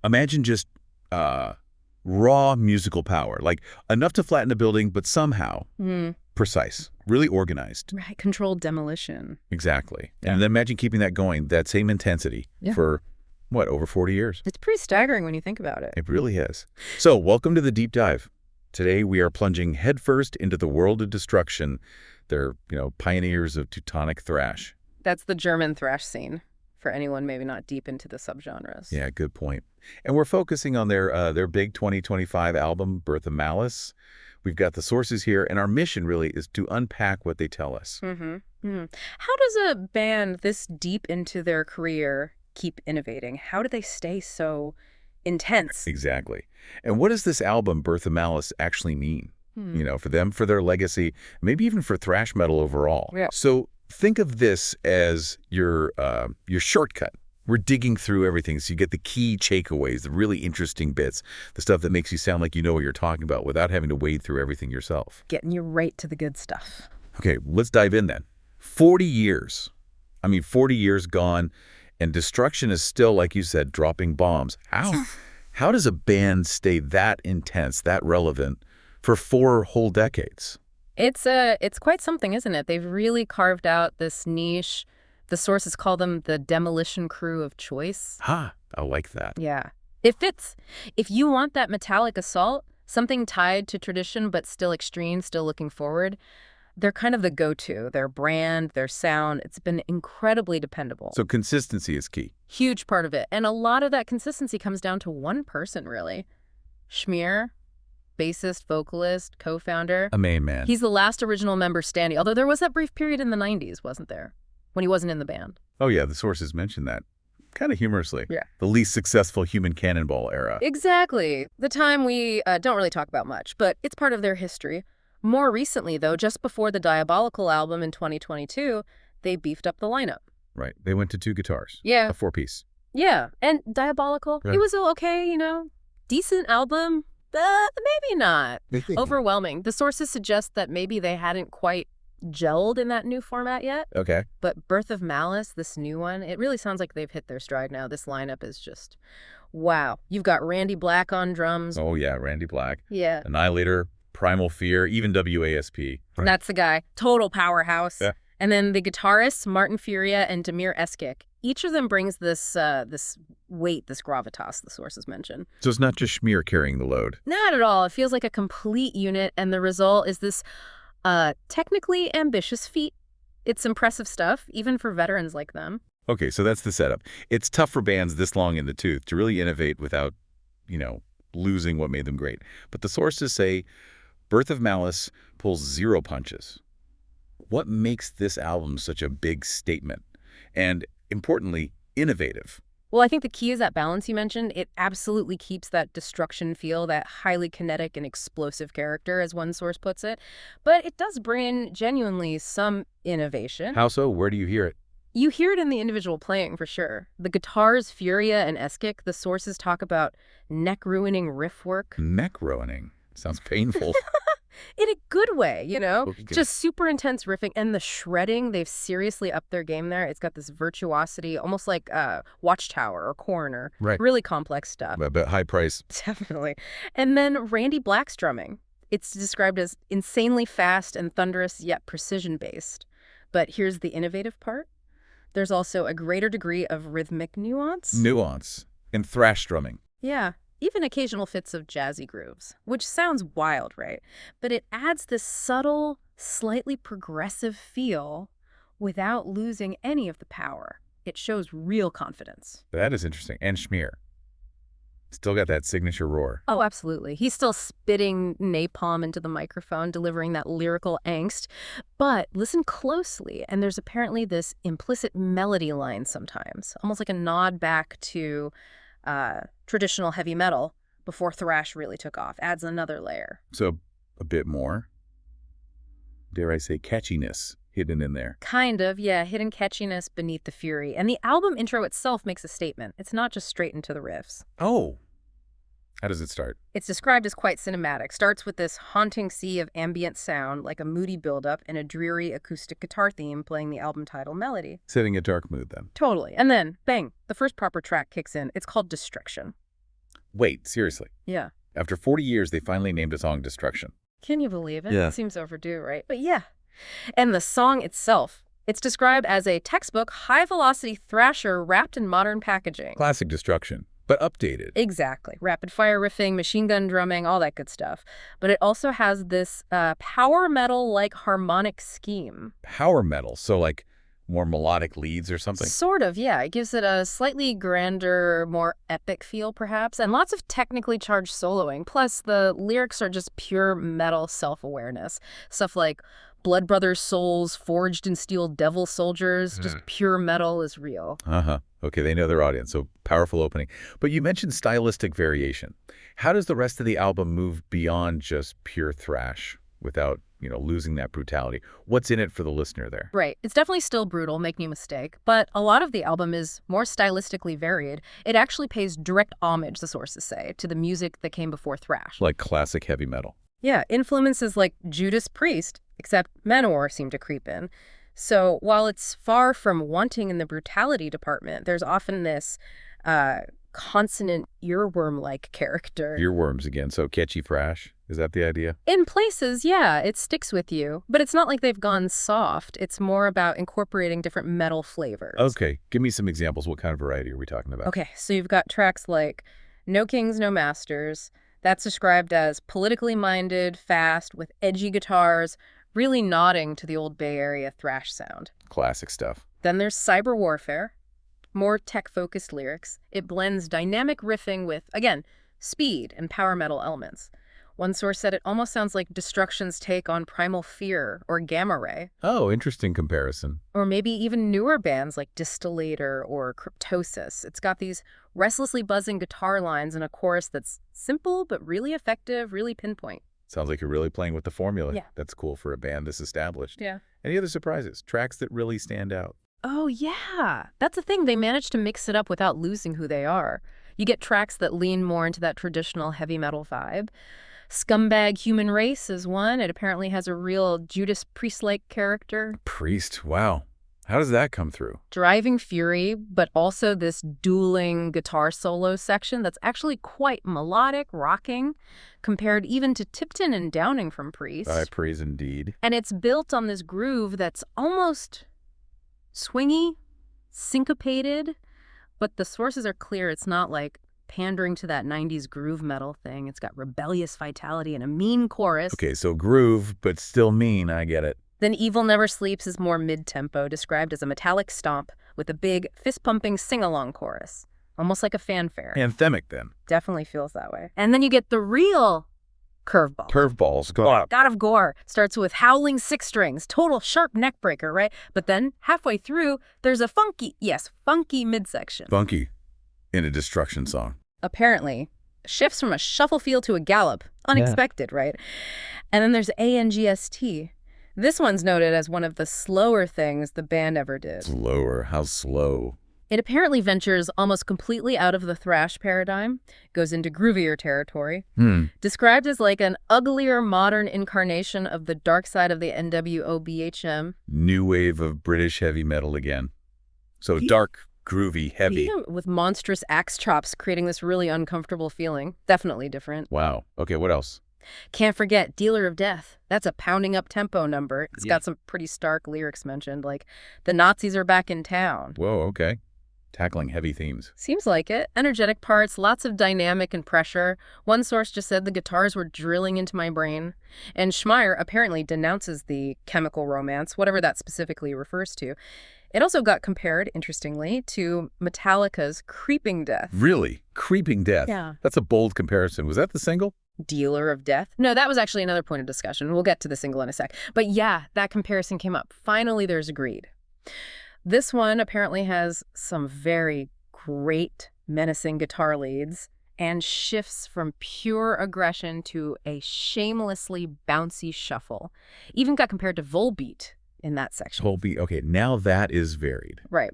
Imagine just raw musical power, like enough to flatten a building, but somehow precise, really organized. Right, controlled demolition. Exactly. Yeah. And then imagine keeping that going, that same intensity for, what, over 40 years? It's pretty staggering when you think about it. It really is. So, welcome to the Deep Dive. Today, we are plunging headfirst into the world of destruction. They're, pioneers of Teutonic thrash. That's the German thrash scene, for anyone maybe not deep into the subgenres. Yeah, good point. And we're focusing on their big 2025 album, Birth of Malice. We've got the sources here, and our mission really is to unpack what they tell us. How does a band this deep into their career keep innovating? How do they stay so intense? Exactly. And what does this album, Birth of Malice, actually mean? For them, for their legacy, maybe even for thrash metal overall. Yeah. So think of this as your shortcut. We're digging through everything so you get the key takeaways, the really interesting bits, the stuff that makes you sound like you know what you're talking about without having to wade through everything yourself. Getting you right to the good stuff. Okay, let's dive in then. 40 years. 40 years gone, and destruction is still, like you said, dropping bombs. How does a band stay that intense, that relevant for 4 whole decades? It's quite something, isn't it? They've really carved out this niche. The sources call them the demolition crew of choice. I like that. Yeah. It fits. If you want that metallic assault, something tied to tradition but still extreme, still looking forward, they're kind of the go-to. Their brand, their sound, it's been incredibly dependable. So consistency is key. Huge part of it. And a lot of that consistency comes down to one person, really. Schmier, bassist, vocalist, co-founder. A main man. He's the last original member standing, although there was that brief period in the 90s, wasn't there? When he wasn't in the band. Oh, yeah, the sources mentioned that. Kind of humorously. Yeah. The least successful human cannonball era. Exactly. The time we don't really talk about much, but it's part of their history. More recently, though, just before the Diabolical album in 2022, they beefed up the lineup. Right. They went to 2 guitars. Yeah. A 4-piece. Yeah. And Diabolical, It was okay, decent album. Maybe not. Overwhelming. The sources suggest that maybe they hadn't quite gelled in that new format yet. Okay. But Birth of Malice, this new one, it really sounds like they've hit their stride now. This lineup is just, wow. You've got Randy Black on drums. Oh, yeah, Randy Black. Yeah. Annihilator, Primal Fear, even WASP. Right. That's the guy. Total powerhouse. Yeah. And then the guitarists, Martin Furia and Damir Eskik. Each of them brings this weight, this gravitas, the sources mention. So it's not just Schmier carrying the load. Not at all. It feels like a complete unit, and the result is this technically ambitious feat. It's impressive stuff, even for veterans like them. Okay, so that's the setup. It's tough for bands this long in the tooth to really innovate without, losing what made them great. But the sources say Birth of Malice pulls 0 punches. What makes this album such a big statement? And importantly, innovative? Well, I think the key is that balance you mentioned. It absolutely keeps that destruction feel, that highly kinetic and explosive character, as one source puts it. But it does bring in genuinely some innovation. How so? Where do you hear it? You hear it in the individual playing, for sure. The guitars, Furia and Eskik, the sources talk about neck-ruining riff work. Neck-ruining? Sounds painful. In a good way, Okay. Just super intense riffing. And the shredding, they've seriously upped their game there. It's got this virtuosity, almost like Watchtower or Coroner. Right. Really complex stuff. But high price. Definitely. And then Randy Black's drumming. It's described as insanely fast and thunderous, yet precision-based. But here's the innovative part. There's also a greater degree of rhythmic nuance. Nuance. And thrash drumming. Yeah. Even occasional fits of jazzy grooves, which sounds wild, right? But it adds this subtle, slightly progressive feel without losing any of the power. It shows real confidence. That is interesting. And Schmier. Still got that signature roar. Oh, absolutely. He's still spitting napalm into the microphone, delivering that lyrical angst. But listen closely, and there's apparently this implicit melody line sometimes, almost like a nod back to traditional heavy metal before thrash really took off. Adds another layer. So a bit more, dare I say, catchiness hidden in there. Kind of, yeah. Hidden catchiness beneath the fury. And the album intro itself makes a statement. It's not just straight into the riffs. Oh. How does it start? It's described as quite cinematic. Starts with this haunting sea of ambient sound, like a moody buildup, and a dreary acoustic guitar theme playing the album title melody. Setting a dark mood, then. Totally. And then, bang, the first proper track kicks in. It's called Destruction. Wait, seriously. Yeah. After 40 years, they finally named a song Destruction. Can you believe it? Yeah. Seems overdue, right? But yeah. And the song itself, it's described as a textbook high-velocity thrasher wrapped in modern packaging. Classic Destruction, but updated. Exactly. Rapid-fire riffing, machine gun drumming, all that good stuff. But it also has this power metal-like harmonic scheme. Power metal, so like more melodic leads or something? Sort of, yeah. It gives it a slightly grander, more epic feel, perhaps, and lots of technically charged soloing. Plus, the lyrics are just pure metal self-awareness. Stuff like blood brothers' souls forged in steel devil soldiers, just pure metal is real. Uh-huh. Okay, they know their audience, so powerful opening. But you mentioned stylistic variation. How does the rest of the album move beyond just pure thrash without, losing that brutality? What's in it for the listener there? Right. It's definitely still brutal, make no mistake, but a lot of the album is more stylistically varied. It actually pays direct homage, the sources say, to the music that came before thrash. Like classic heavy metal. Yeah, influences like Judas Priest, except Manowar seem to creep in. So while it's far from wanting in the brutality department, there's often this consonant earworm-like character. Earworms again, so catchy thrash. Is that the idea? In places, yeah, it sticks with you. But it's not like they've gone soft. It's more about incorporating different metal flavors. Okay, give me some examples. What kind of variety are we talking about? Okay, so you've got tracks like No Kings, No Masters. That's described as politically minded, fast, with edgy guitars, really nodding to the old Bay Area thrash sound. Classic stuff. Then there's Cyber Warfare, more tech-focused lyrics. It blends dynamic riffing with, again, speed and power metal elements. One source said it almost sounds like Destruction's take on Primal Fear or Gamma Ray. Oh, interesting comparison. Or maybe even newer bands like Distillator or Cryptosis. It's got these restlessly buzzing guitar lines and a chorus that's simple but really effective, really pinpoint. Sounds like you're really playing with the formula. Yeah. That's cool for a band this established. Yeah. Any other surprises? Tracks that really stand out? Oh, yeah. That's the thing. They managed to mix it up without losing who they are. You get tracks that lean more into that traditional heavy metal vibe. Scumbag Human Race is one. It apparently has a real Judas Priest-like character. Priest, wow. How does that come through? Driving Fury, but also this dueling guitar solo section that's actually quite melodic, rocking, compared even to Tipton and Downing from Priest. I praise indeed. And it's built on this groove that's almost swingy, syncopated, but the sources are clear. It's not like pandering to that 90s groove metal thing. It's got rebellious vitality and a mean chorus. Okay, so groove, but still mean, I get it. Then Evil Never Sleeps is more mid-tempo, described as a metallic stomp with a big, fist-pumping sing-along chorus. Almost like a fanfare. Anthemic, then. Definitely feels that way. And then you get the real curveball. Curveballs. God of Gore starts with howling six strings, total sharp neck breaker, right? But then, halfway through, there's a funky midsection. Funky. In a Destruction song. Apparently, shifts from a shuffle feel to a gallop. Unexpected, right? And then there's ANGST. This one's noted as one of the slower things the band ever did. Slower. How slow? It apparently ventures almost completely out of the thrash paradigm, goes into groovier territory. Described as like an uglier modern incarnation of the dark side of the NWO-BHM. New wave of British heavy metal again. So dark, groovy, heavy. Yeah, with monstrous axe chops creating this really uncomfortable feeling. Definitely different. Wow. Okay, what else? Can't forget Dealer of Death. That's a pounding up tempo number. It's got some pretty stark lyrics mentioned, like the Nazis are back in town. Whoa, okay. Tackling heavy themes. Seems like it. Energetic parts, lots of dynamic and pressure. One source just said the guitars were drilling into my brain. And Schmeier apparently denounces the chemical romance, whatever that specifically refers to. It also got compared, interestingly, to Metallica's Creeping Death. Really? Creeping Death? Yeah. That's a bold comparison. Was that the single? Dealer of Death? No, that was actually another point of discussion. We'll get to the single in a sec. But yeah, that comparison came up. Finally, there's agreed. This one apparently has some very great, menacing guitar leads and shifts from pure aggression to a shamelessly bouncy shuffle. Even got compared to Volbeat in that section. Volbeat. Okay, now that is varied. Right.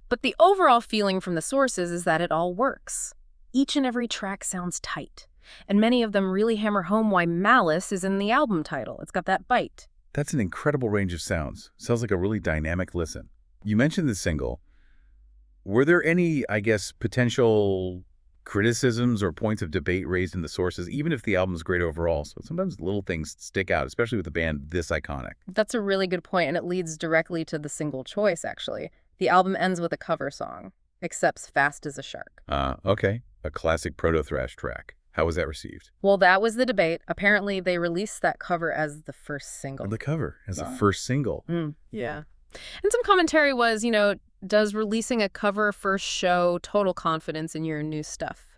But the overall feeling from the sources is that it all works. Each and every track sounds tight. And many of them really hammer home why Malice is in the album title. It's got that bite. That's an incredible range of sounds. Sounds like a really dynamic listen. You mentioned the single. Were there any, I guess, potential criticisms or points of debate raised in the sources, even if the album's great overall. So sometimes little things stick out, especially with a band this iconic. That's a really good point, and it leads directly to the single choice, actually. The album ends with a cover song, Accepts Fast as a Shark. Okay. A classic proto-thrash track. How was that received? Well, that was the debate. Apparently, they released that cover as the first single. The cover as the first single. Yeah. And some commentary was, does releasing a cover first show total confidence in your new stuff?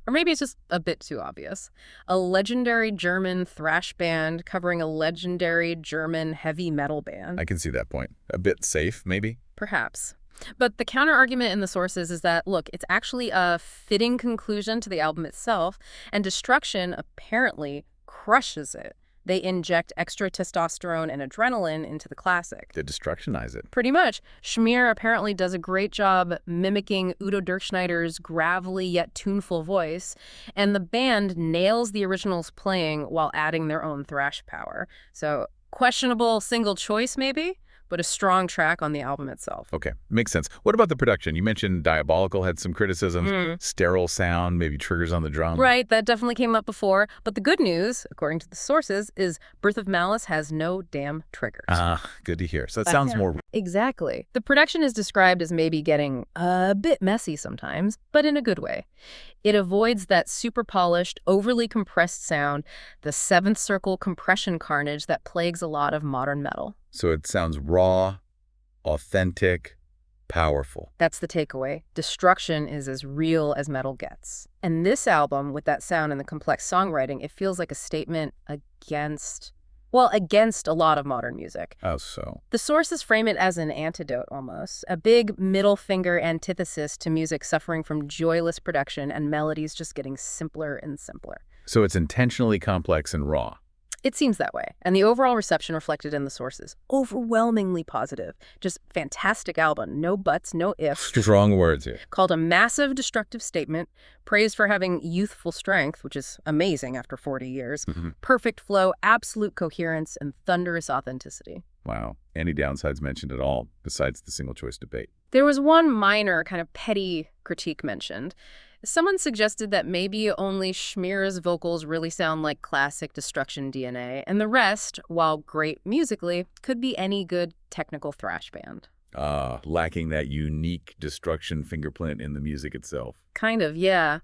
Or maybe it's just a bit too obvious. A legendary German thrash band covering a legendary German heavy metal band. I can see that point. A bit safe, maybe? Perhaps. But the counter-argument in the sources is that, look, it's actually a fitting conclusion to the album itself, and Destruction apparently crushes it. They inject extra testosterone and adrenaline into the classic. They destructionize it. Pretty much. Schmier apparently does a great job mimicking Udo Dirkschneider's gravelly yet tuneful voice, and the band nails the original's playing while adding their own thrash power. So, questionable single choice maybe, but a strong track on the album itself. Okay, makes sense. What about the production? You mentioned Diabolical had some criticisms, sterile sound, maybe triggers on the drum. Right, that definitely came up before. But the good news, according to the sources, is Birth of Malice has no damn triggers. Good to hear. So it sounds more... Exactly. The production is described as maybe getting a bit messy sometimes, but in a good way. It avoids that super polished, overly compressed sound, the seventh circle compression carnage that plagues a lot of modern metal. So it sounds raw, authentic, powerful. That's the takeaway. Destruction is as real as metal gets. And this album, with that sound and the complex songwriting, it feels like a statement against a lot of modern music. Oh, so? The sources frame it as an antidote, almost. A big middle finger antithesis to music suffering from joyless production and melodies just getting simpler and simpler. So it's intentionally complex and raw. It seems that way, and the overall reception reflected in the sources. Overwhelmingly positive. Just fantastic album. No buts, no ifs. Strong words here. Called a massive destructive statement, praised for having youthful strength, which is amazing after 40 years, perfect flow, absolute coherence, and thunderous authenticity. Wow. Any downsides mentioned at all, besides the single choice debate? There was one minor, kind of petty critique mentioned. Someone suggested that maybe only Schmier's vocals really sound like classic Destruction DNA, and the rest, while great musically, could be any good technical thrash band. Lacking that unique Destruction fingerprint in the music itself. Kind of, yeah.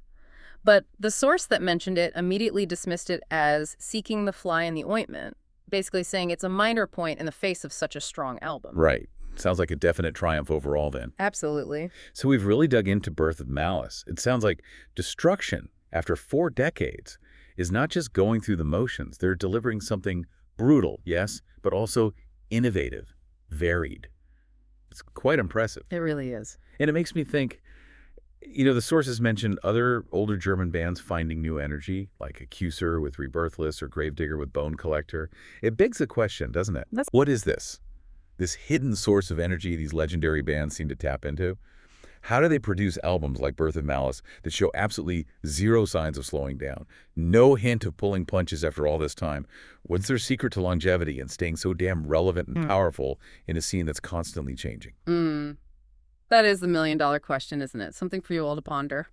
But the source that mentioned it immediately dismissed it as seeking the fly in the ointment, basically saying it's a minor point in the face of such a strong album. Right. Sounds like a definite triumph overall then. Absolutely. So we've really dug into Birth of Malice. It sounds like Destruction, after 4 decades, is not just going through the motions. They're delivering something brutal, yes, but also innovative, varied. It's quite impressive. It really is. And it makes me think, the sources mentioned other older German bands finding new energy, like Accuser with Rebirthless or Gravedigger with Bone Collector. It begs the question, doesn't it? What is this? This hidden source of energy these legendary bands seem to tap into? How do they produce albums like Birth of Malice that show absolutely zero signs of slowing down? No hint of pulling punches after all this time? What's their secret to longevity and staying so damn relevant and powerful in a scene that's constantly changing? That is the million-dollar question, isn't it? Something for you all to ponder.